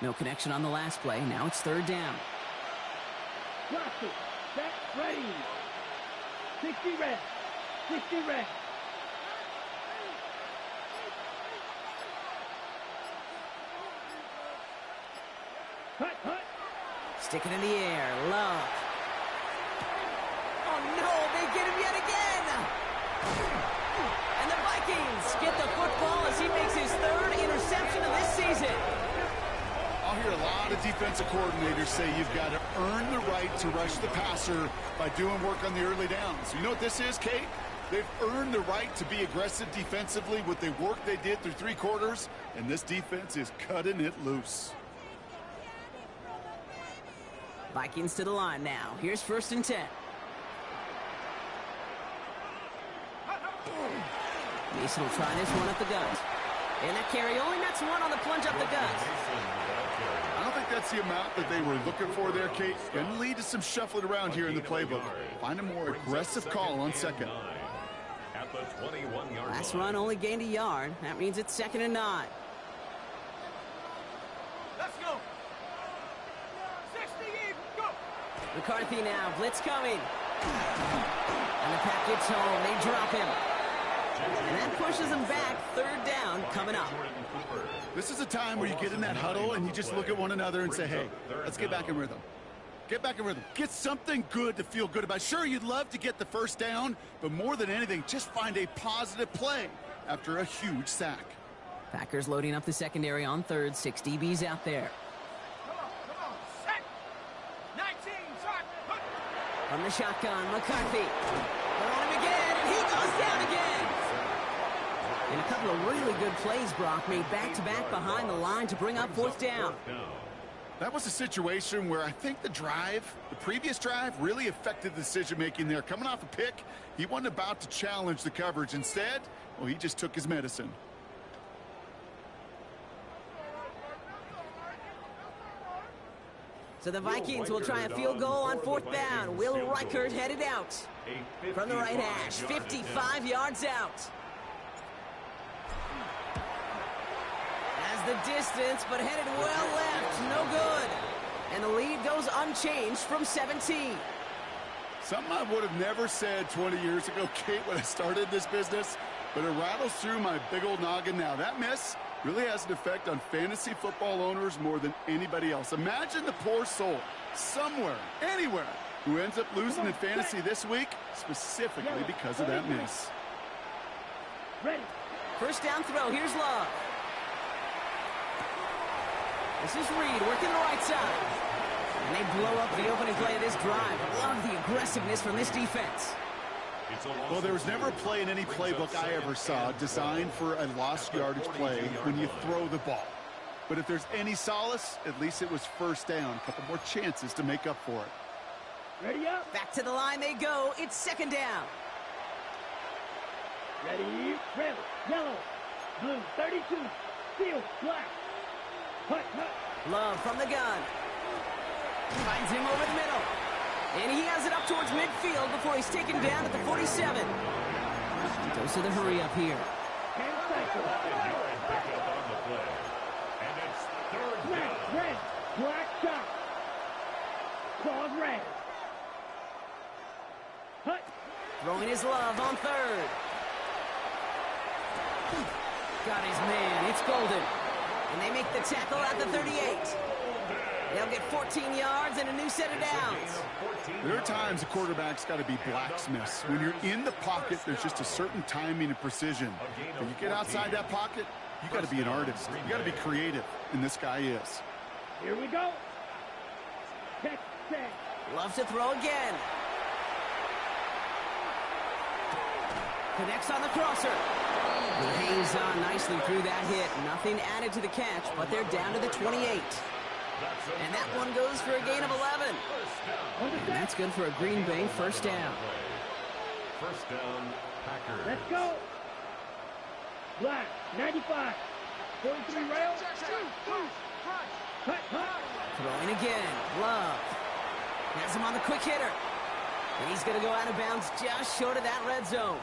No connection on the last play. Now it's 3rd down. Blocks it. Set. Ready. 60 red. 60 red. Hut. Stick it in the air. Love. Oh, no. They get him yet again. And the Vikings get the football as he makes his 3rd interception of this season. I'll hear a lot of defensive coordinators say you've got to earn the right to rush the passer by doing work on the early downs. You know what this is, Kate? They've earned the right to be aggressive defensively with the work they did through 3 quarters, and this defense is cutting it loose. Vikings to the line now. Here's 1st and 10. Mason will try this one up the gut. And that carry only nets one on the plunge up the gut. I don't think that's the amount that they were looking for there, Kate. Going to lead to some shuffling around here in the playbook. Find a more aggressive call on 2nd. At the 21-yard Last line. run only gained a yard. That means it's 2nd and 9. Let's go. 60 in. Go. McCarthy now. Blitz coming. And the pack gets home. They drop him. And that pushes them back. 3rd down coming up. This is a time where you get in that huddle and you just look at one another and say, hey, let's get back in rhythm. Get back in rhythm. Get something good to feel good about. Sure, you'd love to get the 1st down, but more than anything, just find a positive play after a huge sack. Packers loading up the secondary on 3rd. 6 DBs out there. Come on. Set. 19. Shot. Hook. From the shotgun, McCarthy. They're on him again, and he goes down again. And a couple of really good plays, Brock, made back-to-back behind the line to bring up 4th down. That was a situation where I think the previous drive, really affected the decision-making there. Coming off a pick, he wasn't about to challenge the coverage. Instead, well, he just took his medicine. So the Vikings will try a field goal on 4th down. Will Reichert headed out from the right hash, 55 yards out. As the distance, but headed well left, no good. And the lead goes unchanged from 17. Something I would have never said 20 years ago, Kate, when I started this business, but it rattles through my big old noggin now. That miss really has an effect on fantasy football owners more than anybody else. Imagine the poor soul somewhere, anywhere, who ends up losing in fantasy this week, specifically because of that miss. Ready. First down throw, here's Love. This is Reed working the right side. And they blow up the opening play of this drive. Love the aggressiveness from this defense. Well, there was never a play in any playbook I ever saw designed for a lost yardage play when you throw the ball. But if there's any solace, at least it was first down. A couple more chances to make up for it. Ready up. Back to the line they go. It's 2nd down. Ready. Red, yellow, blue, 32, field, black. Hut, hut. Love from the gun. Finds him over the middle. And he has it up towards midfield before he's taken down at the 47. Goes to the hurry up here. And cycle. And it's 3rd Black, down. red, black shot. Claws red. Hut. Throwing his Love on 3rd. Got his man. It's Golden. And they make the tackle at the 38. They'll get 14 yards and a new set of downs. There are times a quarterback's got to be blacksmiths. When you're in the pocket, there's just a certain timing and precision. When you get outside that pocket, you got to be an artist. You got to be creative, and this guy is. Here we go. Check, set. Loves to throw again. Connects on the crosser. He hangs on nicely through that hit. Nothing added to the catch, but they're down to the 28. And that one goes for a gain of 11. And that's good for a Green Bay first down. First down, Packers. Let's go. Black, 95. 43 rail. Hut, hut. Throwing again. Love. Has him on the quick hitter. And he's going to go out of bounds just short of that red zone.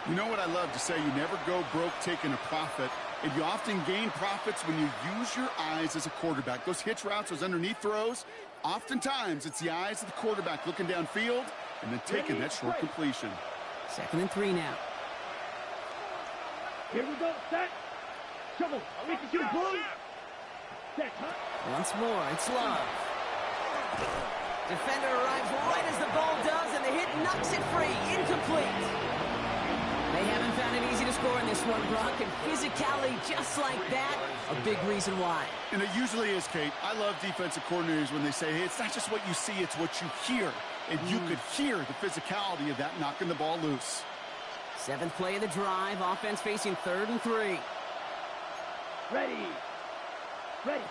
You know what I love to say? You never go broke taking a profit. And you often gain profits when you use your eyes as a quarterback. Those hitch routes, those underneath throws, oftentimes it's the eyes of the quarterback looking downfield and then taking that short completion. 2nd and 3 now. Here we go. Set. Trouble. 52 blue. Set. Hut. Once more, it's Love. Defender arrives right as the ball does, and the hit knocks it free. Incomplete. They haven't found it easy to score in this one, Brock, and physicality just like that, a big reason why. And it usually is, Kate. I love defensive coordinators when they say, hey, it's not just what you see, it's what you hear. And you could hear the physicality of that knocking the ball loose. 7th play of the drive, offense facing 3rd and 3. Ready. Ready.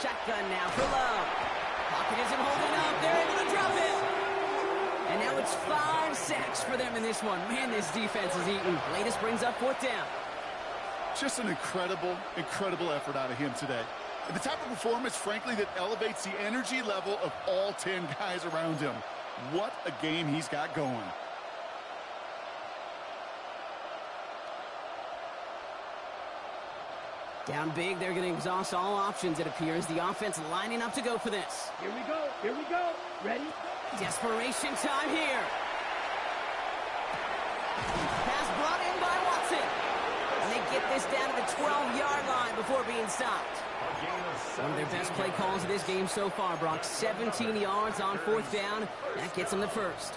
Shotgun now for Love. Pocket isn't holding up. They're able to drop it. And now it's 5 sacks for them in this one. Man, this defense is eating. Latest brings up 4th down. Just an incredible, incredible effort out of him today. And the type of performance, frankly, that elevates the energy level of all 10 guys around him. What a game he's got going. Down big, they're going to exhaust all options, it appears. The offense lining up to go for this. Here we go. Here we go. Ready. Desperation time here. Pass brought in by Watson. And they get this down to the 12-yard line before being stopped. One of their best play calls of this game so far, Brock. 17 yards on 4th down. That gets them the first.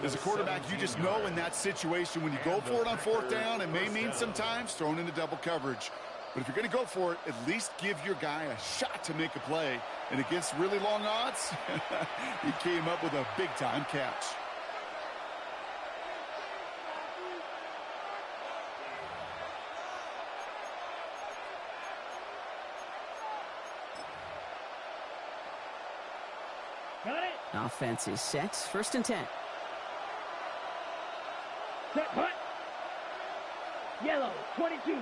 As a quarterback, you just know in that situation when you go for it on 4th down, it may mean sometimes thrown into double coverage. But if you're going to go for it, at least give your guy a shot to make a play. And against really long odds, he came up with a big-time catch. Got it. Offense is set. 1st and 10. Set, hut. Yellow, 22.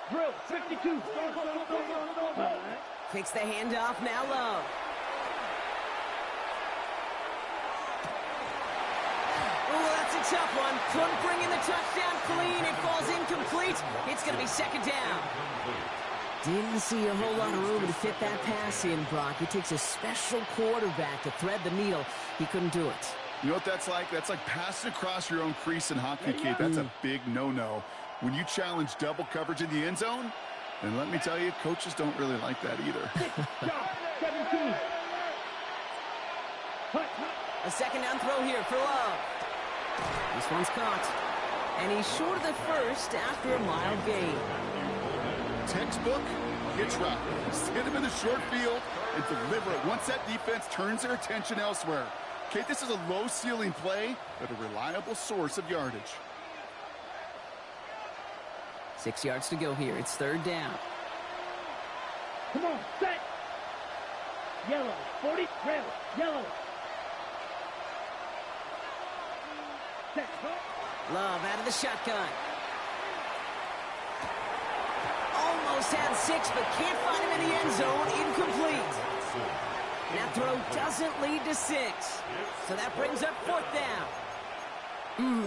Drill, 52. Takes the handoff, now Love. Oh, that's a tough one. Couldn't bring in the touchdown clean. It falls incomplete. It's going to be 2nd down. Didn't see a whole lot of room to fit that pass in, Brock. It takes a special quarterback to thread the needle. He couldn't do it. You know what that's like? That's like passing across your own crease in hockey, kid. That's a big no-no. When you challenge double coverage in the end zone, then let me tell you, coaches don't really like that either. 17. Hut. A 2nd down throw here for Love. This one's caught. And he's short of the 1st after a mild gain. Textbook hitch route. Hit him in the short field and deliver it once that defense turns their attention elsewhere. Okay, this is a low-ceiling play, but a reliable source of yardage. 6 yards to go here. It's 3rd down. Come on, set. Yellow, 40. Trail, yellow. Set, hut. Love out of the shotgun. Almost had 6, but can't find him in the end zone. Incomplete. That throw doesn't lead to 6. So that brings up 4th down.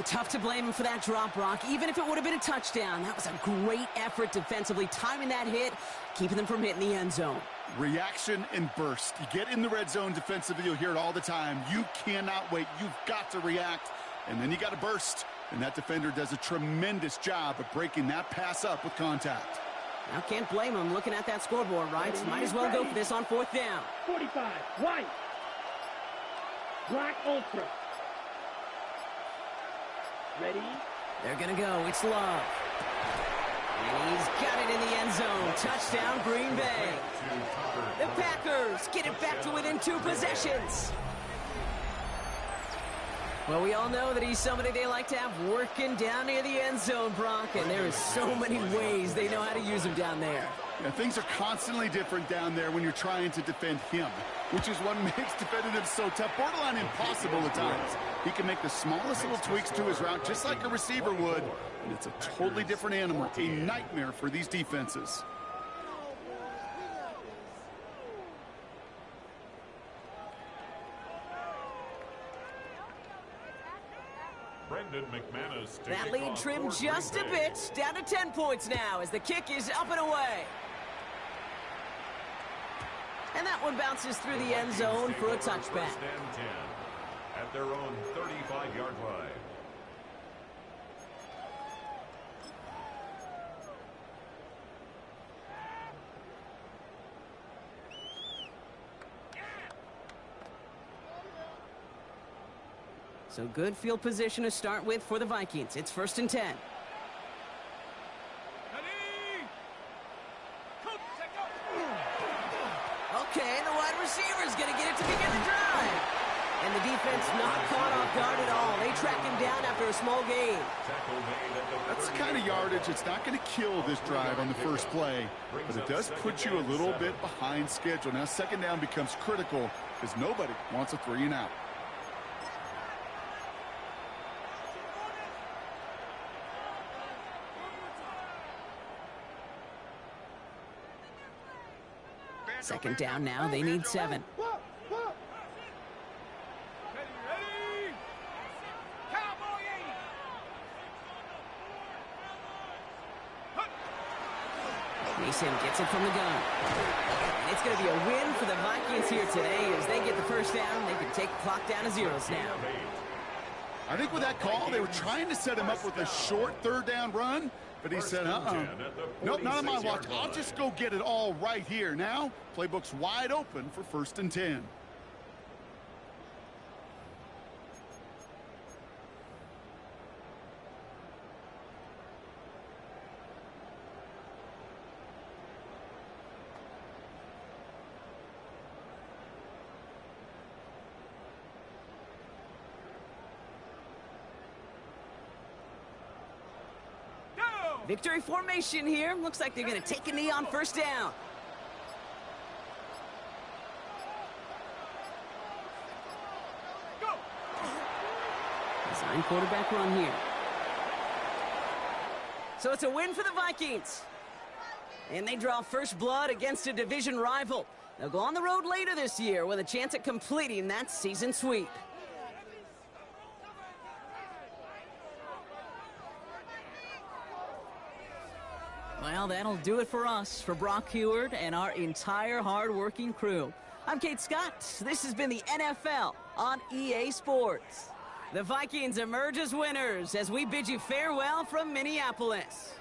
Tough to blame him for that drop, Brock. Even if it would have been a touchdown, that was a great effort defensively, timing that hit, keeping them from hitting the end zone. Reaction and burst. You get in the red zone defensively, you'll hear it all the time. You cannot wait. You've got to react, and then you got to burst. And that defender does a tremendous job of breaking that pass up with contact. Now, can't blame him looking at that scoreboard, right? Might as well go for this on 4th down. 45. White. Black Ultra. Ready? They're going to go. It's Love. And he's got it in the end zone. Touchdown, Green Bay. The Packers get it back to within 2 possessions. Well, we all know that he's somebody they like to have working down near the end zone, Brock, and there is so many ways they know how to use him down there. Yeah, things are constantly different down there when you're trying to defend him, which is what makes defending him so tough, borderline impossible at times. He can make the smallest little tweaks to his route just like a receiver would, and it's a totally different animal, a nightmare for these defenses. That lead trimmed just a bit, down to 10 points now as the kick is up and away. And that one bounces through the end zone for a touchback. At their own 35-yard line. So good field position to start with for the Vikings. It's 1st and 10. Okay, the wide receiver's going to get it to begin the drive. And the defense not caught off guard at all. They track him down after a small gain. That's the kind of yardage it's not going to kill this drive on the first play, but it does put you a little bit behind schedule. Now 2nd down becomes critical because nobody wants a 3 and out. Second down now. They need 7. Ready? Cowboy 80. Mason gets it from the gun. And it's going to be a win for the Vikings here today as they get the 1st down. They can take the clock down to 0s now. I think with that call, they were trying to set him up with a short 3rd down run, but he said, nope, not on my watch. I'll just go get it all right here. Now, playbook's wide open for 1st and 10. Go! Victory formation here. Looks like they're going to take a knee on first down. Design quarterback run here. So it's a win for the Vikings. And they draw first blood against a division rival. They'll go on the road later this year with a chance at completing that season sweep. Well, that'll do it for us, for Brock Heward and our entire hard-working crew. I'm Kate Scott. This has been the NFL on EA Sports. The Vikings emerge as winners as we bid you farewell from Minneapolis.